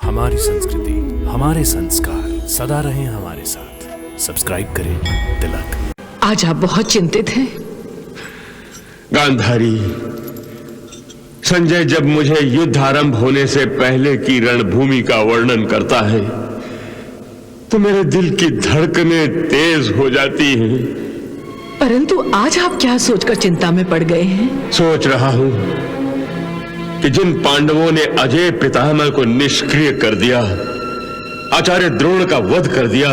हमारी संस्कृति, हमारे संस्कार सदा रहें हमारे साथ। सब्सक्राइब करें तिलक। आज आप बहुत चिंतित हैं। गांधारी, संजय जब मुझे युद्ध आरंभ होने से पहले की रणभूमि का वर्णन करता है तो मेरे दिल की धड़कनें तेज हो जाती हैं। परंतु आज आप क्या सोचकर चिंता में पड़ गए हैं? सोच रहा हूं कि जिन पांडवों ने अजय पितामह को निष्क्रिय कर दिया, आचार्य द्रोण का वध कर दिया,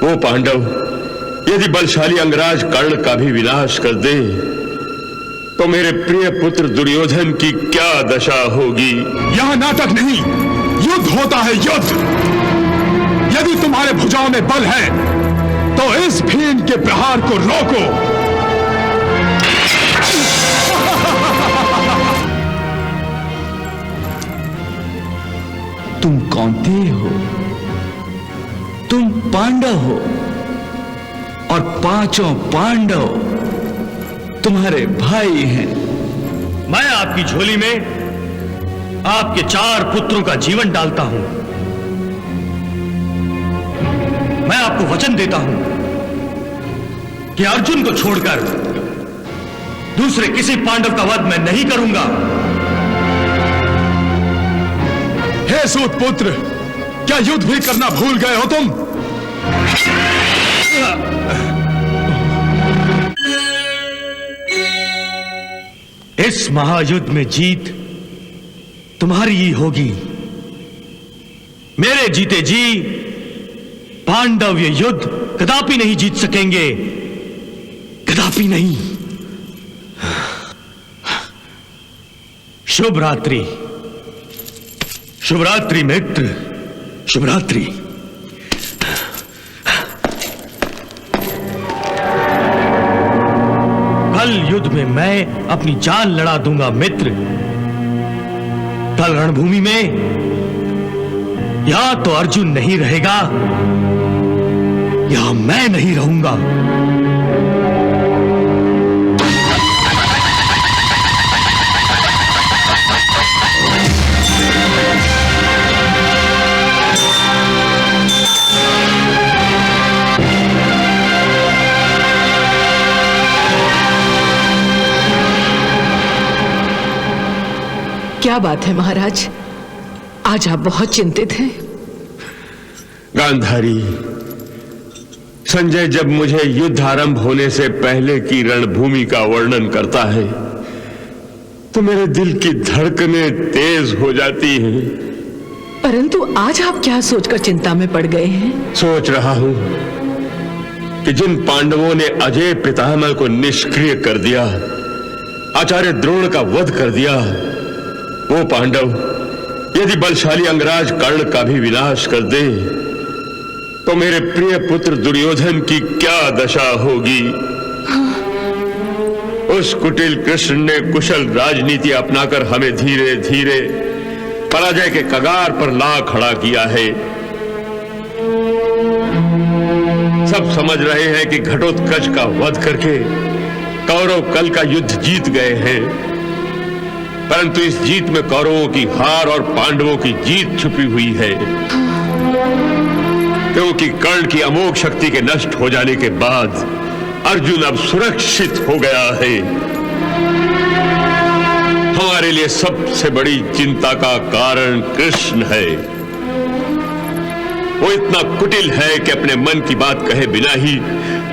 वो पांडव यदि बलशाली अंगराज कर्ण का भी विनाश कर दे तो मेरे प्रिय पुत्र दुर्योधन की क्या दशा होगी। यहां नाटक नहीं, युद्ध होता है, युद्ध। यदि तुम्हारे भुजाओं में बल है तो इस भीम के प्रहार को रोको। तुम कौंतेय हो, तुम पांडव हो और पांचों पांडव तुम्हारे भाई हैं। मैं आपकी झोली में आपके 4 पुत्रों का जीवन डालता हूं। मैं आपको वचन देता हूं कि अर्जुन को छोड़कर दूसरे किसी पांडव का वध मैं नहीं करूंगा। हे सूत पुत्र, क्या युद्ध भी करना भूल गए हो तुम? इस महायुद्ध में जीत तुम्हारी ही होगी। मेरे जीते जी पांडव ये युद्ध कदापि नहीं जीत सकेंगे, कदापि नहीं। शुभ रात्रि, शुभ रात्रि मित्र, शुभ रात्रि। कल युद्ध में मैं अपनी जान लड़ा दूंगा मित्र। कल रणभूमि में या तो अर्जुन नहीं रहेगा या मैं नहीं रहूंगा। क्या बात है महाराज, आज आप बहुत चिंतित हैं। गांधारी, संजय जब मुझे युद्ध आरंभ होने से पहले की रणभूमि का वर्णन करता है तो मेरे दिल की धड़कनें तेज हो जाती हैं। परंतु आज आप क्या सोचकर चिंता में पड़ गए हैं? सोच रहा हूं कि जिन पांडवों ने अजय पितामह को निष्क्रिय कर दिया, आचार्य द्रोण का वध कर दिया, वो पांडव यदि बलशाली अंगराज कर्ण का भी विनाश कर दे तो मेरे प्रिय पुत्र दुर्योधन की क्या दशा होगी। उस कुटिल कृष्ण ने कुशल राजनीति अपनाकर हमें धीरे धीरे पराजय के कगार पर ला खड़ा किया है। सब समझ रहे हैं कि घटोत्कच का वध करके कौरव कल का युद्ध जीत गए हैं, परंतु इस जीत में कौरवों की हार और पांडवों की जीत छुपी हुई है, क्योंकि कर्ण की अमोघ शक्ति के नष्ट हो जाने के बाद अर्जुन अब सुरक्षित हो गया है। हमारे लिए सबसे बड़ी चिंता का कारण कृष्ण है। वो इतना कुटिल है कि अपने मन की बात कहे बिना ही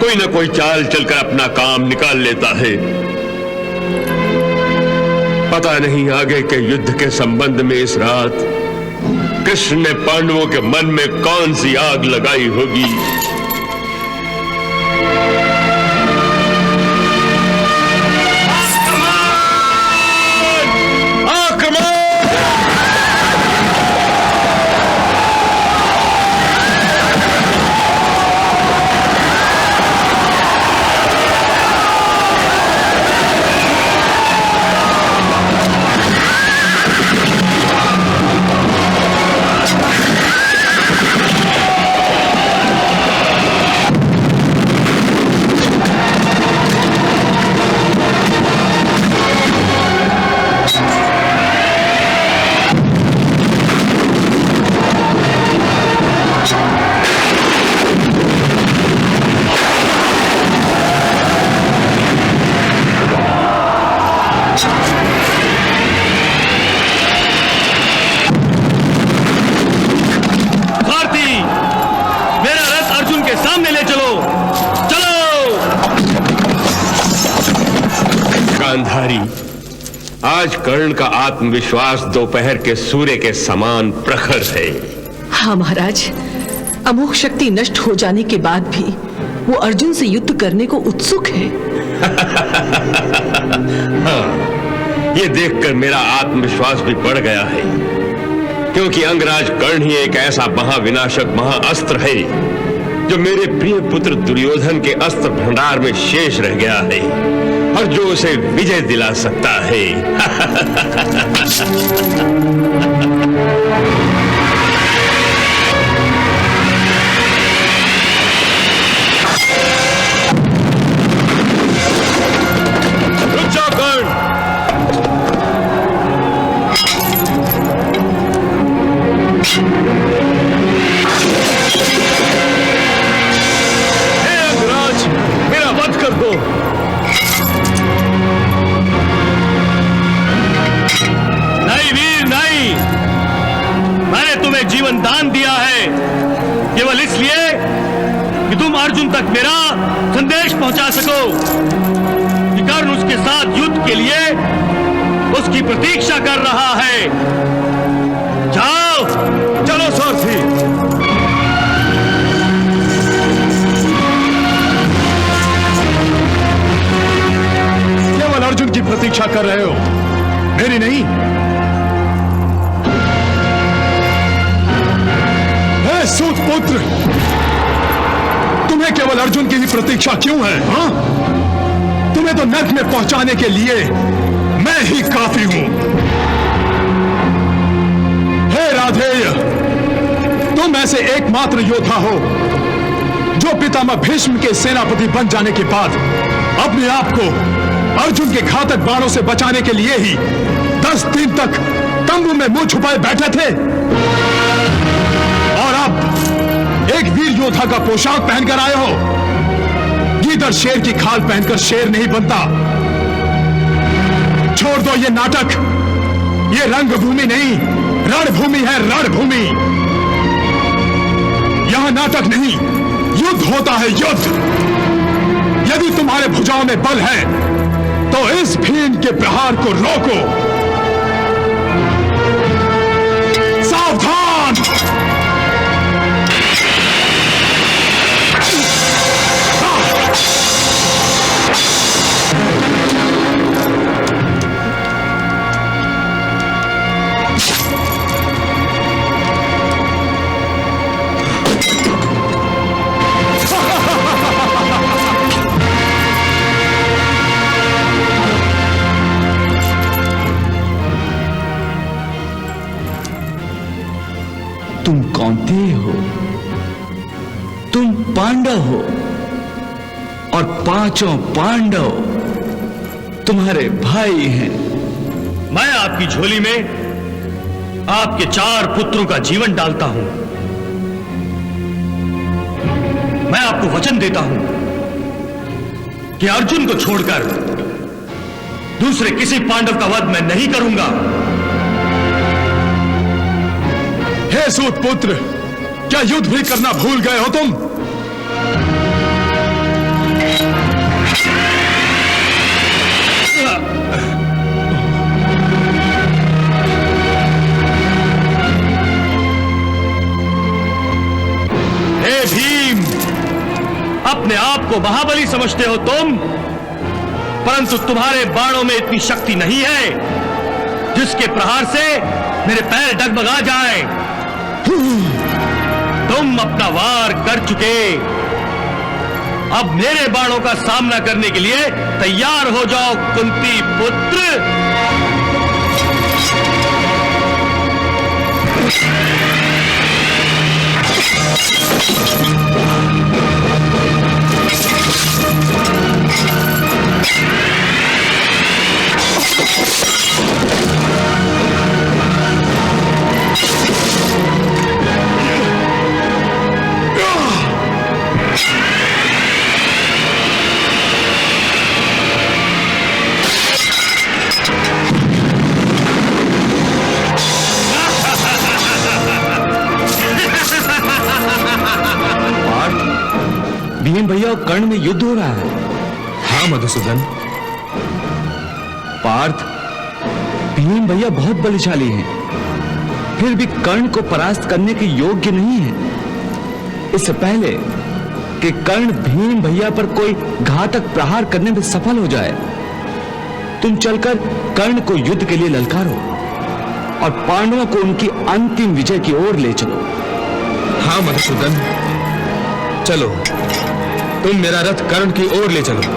कोई ना कोई चाल चलकर अपना काम निकाल लेता है। पता नहीं आगे के युद्ध के संबंध में इस रात कृष्ण ने पांडवों के मन में कौन सी आग लगाई होगी। आज कर्ण का आत्मविश्वास दोपहर के सूर्य के समान प्रखर है। हाँ महाराज, अमोघ शक्ति नष्ट हो जाने के बाद भी वो अर्जुन से युद्ध करने को उत्सुक है। हाँ, ये देखकर मेरा आत्मविश्वास भी बढ़ गया है, क्योंकि अंगराज कर्ण ही एक ऐसा महाविनाशक महाअस्त्र है जो मेरे प्रिय पुत्र दुर्योधन के अस्त्र भंडार में शेष रह गया है और जो उसे विजय दिला सकता है। रुक जाओ कर्ण। हे अंगराज, मेरा वध कर दो। नहीं वीर नहीं, मैंने तुम्हें जीवन दान दिया है केवल इसलिए कि तुम अर्जुन तक मेरा संदेश पहुंचा सको कि कर्ण उसके साथ युद्ध के लिए उसकी प्रतीक्षा कर रहा है। जाओ, चलो सारथी। केवल अर्जुन की प्रतीक्षा कर रहे हो, मेरी नहीं। हे सूत पुत्र, तुम्हें केवल अर्जुन की ही प्रतीक्षा क्यों है? हाँ, तुम्हें तो नर्क में पहुंचाने के लिए मैं ही काफी हूं। हे राधेय, तुम ऐसे एकमात्र योद्धा हो जो पितामह भीष्म के सेनापति बन जाने के बाद अपने आप को अर्जुन के घातक बाणों से बचाने के लिए ही 10 दिन तक तंबू में मुंह छुपाए बैठे थे, और अब एक वीर योद्धा का पोशाक पहनकर आए हो। गीदड़ शेर की खाल पहनकर शेर नहीं बनता। छोड़ दो ये नाटक, ये रंगभूमि नहीं, रणभूमि है, रणभूमि। यहां नाटक नहीं, युद्ध होता है, युद्ध। यदि तुम्हारे भुजाओं में बल है तो इस भीम के प्रहार को रोको। सावधान! तुम कौंतेय हो, तुम पांडव हो, और पांचों पांडव तुम्हारे भाई हैं। मैं आपकी झोली में आपके 4 पुत्रों का जीवन डालता हूं। मैं आपको वचन देता हूं कि अर्जुन को छोड़कर दूसरे किसी पांडव का वध मैं नहीं करूंगा। हे सूत पुत्र, क्या युद्ध भी करना भूल गए हो तुम? हे भीम, अपने आप को महाबली समझते हो तुम, परंतु तुम्हारे बाणों में इतनी शक्ति नहीं है जिसके प्रहार से मेरे पैर डगमगा जाएं। तुम अपना वार कर चुके, अब मेरे बाणों का सामना करने के लिए तैयार हो जाओ कुंती पुत्र। भीम भैया और कर्ण में युद्ध हो रहा है। हाँ मधुसूदन। पार्थ, भीम भैया बहुत बलशाली हैं, फिर भी कर्ण को परास्त करने के योग्य नहीं है। इससे पहले कि कर्ण भीम भैया पर कोई घातक प्रहार करने में सफल हो जाए, तुम चलकर कर्ण को युद्ध के लिए ललकारो और पांडवों को उनकी अंतिम विजय की ओर ले चलो। हाँ मधुसूदन, चलो, तुम मेरा रथ कर्ण की ओर ले चलो।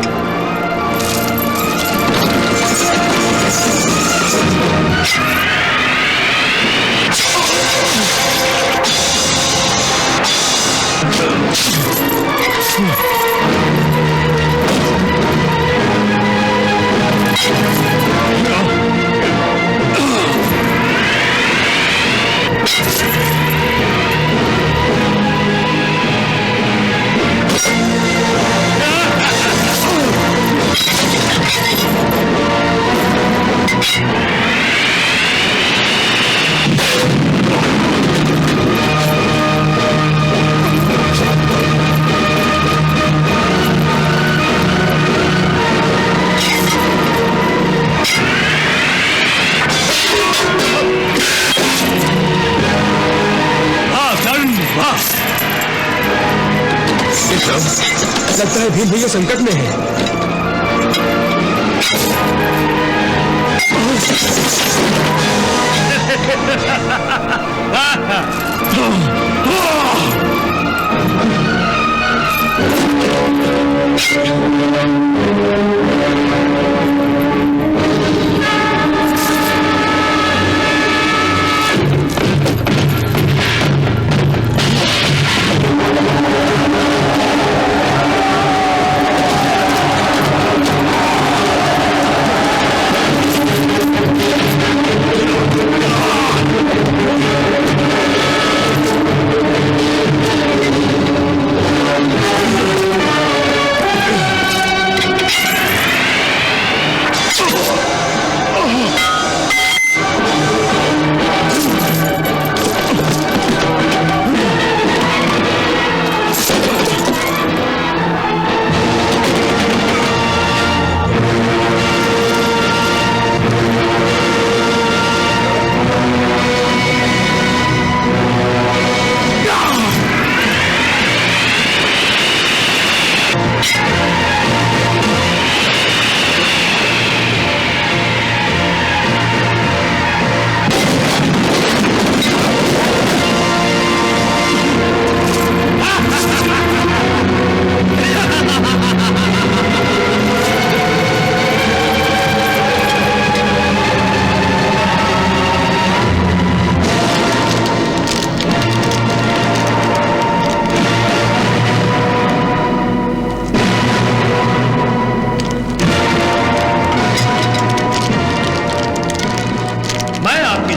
लगता है भीम भैया संकट में है।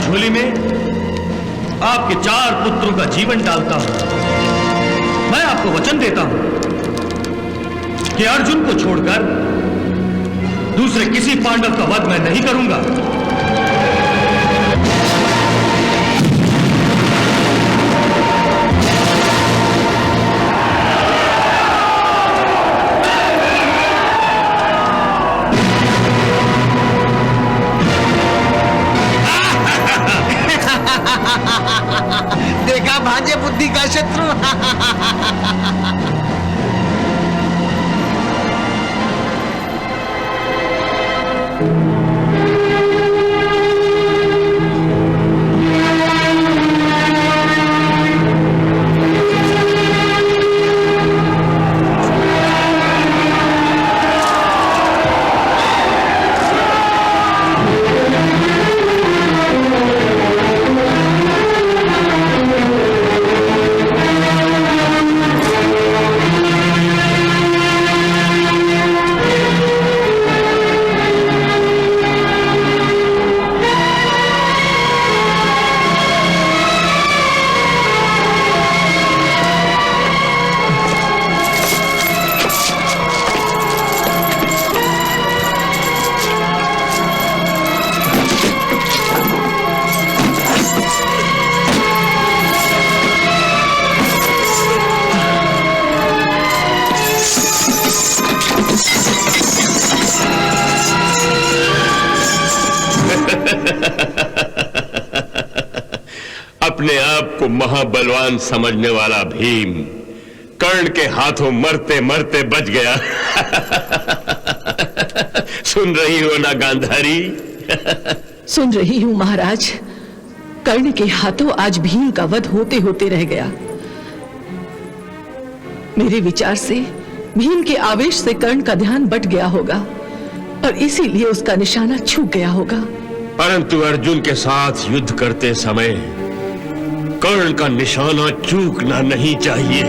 झोली में आपके 4 पुत्रों का जीवन डालता हूं। मैं आपको वचन देता हूं कि अर्जुन को छोड़कर दूसरे किसी पांडव का वध मैं नहीं करूंगा। देखा भांजे बुद्धि का शत्रु। आप को महाबलवान समझने वाला भीम कर्ण के हाथों मरते मरते बच गया। सुन रही हो ना गांधारी? सुन रही हूं महाराज। कर्ण के हाथों आज भीम का वध होते होते रह गया। मेरे विचार से भीम के आवेश से कर्ण का ध्यान बट गया होगा और इसीलिए उसका निशाना छूट गया होगा। परंतु अर्जुन के साथ युद्ध करते समय कर्ण का निशाना चूकना नहीं चाहिए।